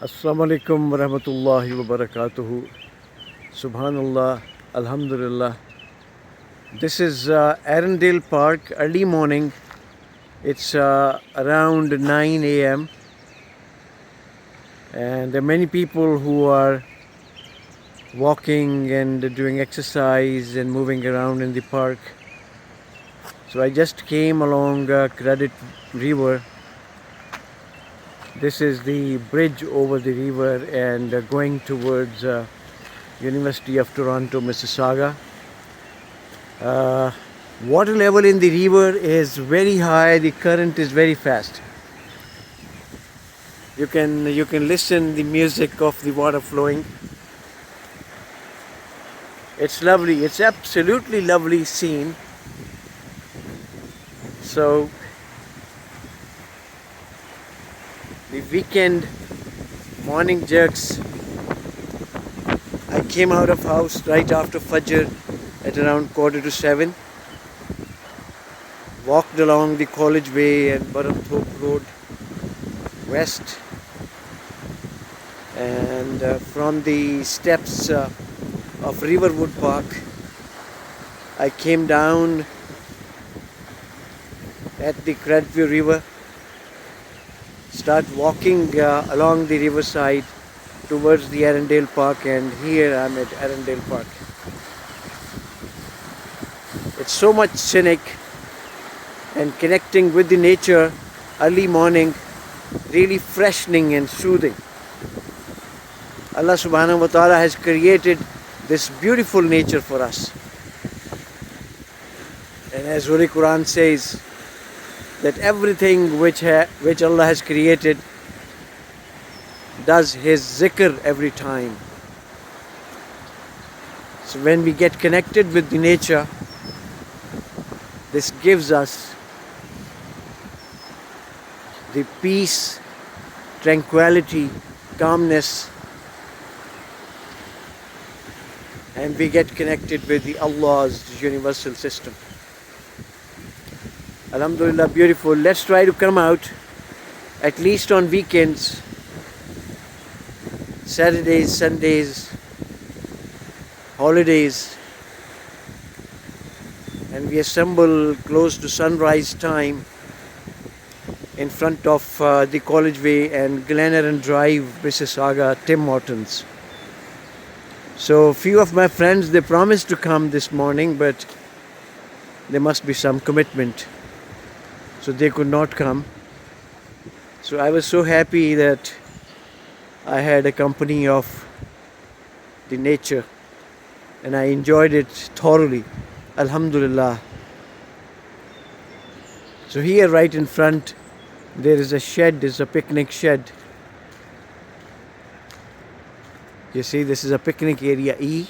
Assalamu alaikum wa rahmatullahi wa barakatuhu. Subhanallah, Alhamdulillah. This is Arundel Park, early morning. It's around 9 a.m. and there are many people who are walking and doing exercise and moving around in the park. So I just came along Credit River. This is the bridge over the river and going towards University of Toronto, Mississauga. Water level in the river is very high. The current is very fast. You can listen the music of the water flowing. It's lovely. It's absolutely lovely scene. So the weekend morning jerks. I came out of house right after Fajr at around 6:45. Walked along the College Way and Burramthorpe Road west, and from the steps of Riverwood Park I came down at the Credview River, start walking along the riverside towards the Arundel Park, and here I'm at Arundel Park. It's so much scenic and connecting with the nature early morning, really freshening and soothing. Allah subhanahu wa ta'ala has created this beautiful nature for us. And as Holy Quran says, that everything which Allah has created does His zikr every time. So when we get connected with the nature, this gives us the peace, tranquility, calmness, and we get connected with the Allah's universal system. Alhamdulillah, beautiful. Let's try to come out at least on weekends, Saturdays, Sundays, holidays, and we assemble close to sunrise time in front of the College Way and Glenarran Drive, Mississauga, Tim Hortons. So a few of my friends, they promised to come this morning, but there must be some commitment, so they could not come. So I was so happy that I had a company of the nature and I enjoyed it thoroughly. Alhamdulillah. So here right in front there is a shed, there's a picnic shed. You see, this is a picnic area E.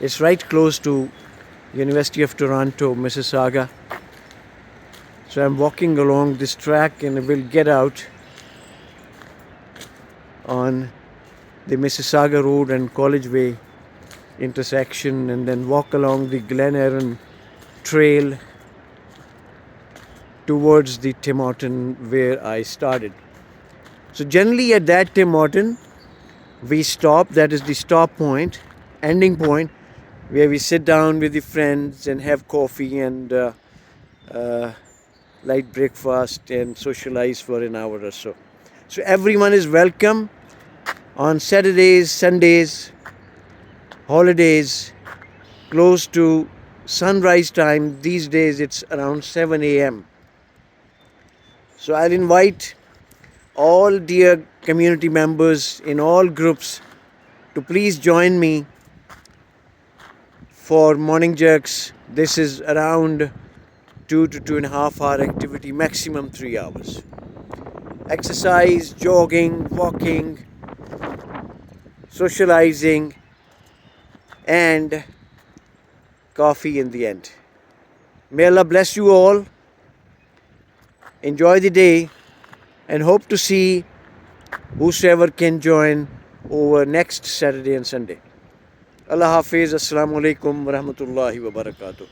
It's right close to University of Toronto, Mississauga. So I'm walking along this track and we'll get out on the Mississauga Road and College Way intersection and then walk along the Glenarran Trail towards the Tim Horton where I started. So generally at that Tim Horton we stop, that is the stop point, ending point, where we sit down with the friends and have coffee and light breakfast and socialize for an hour or so. So everyone is welcome on Saturdays, Sundays, holidays, close to sunrise time. These days it's around 7 a.m. So I'll invite all dear community members in all groups to please join me for morning jerks. This is around 2 to 2.5 hour activity, maximum 3 hours. Exercise, jogging, walking, socializing, and coffee in the end. May Allah bless you all. Enjoy the day and hope to see whosoever can join over next Saturday and Sunday. Allah Hafiz. Assalamu alaikum wa rahmatullahi wa barakatuhu.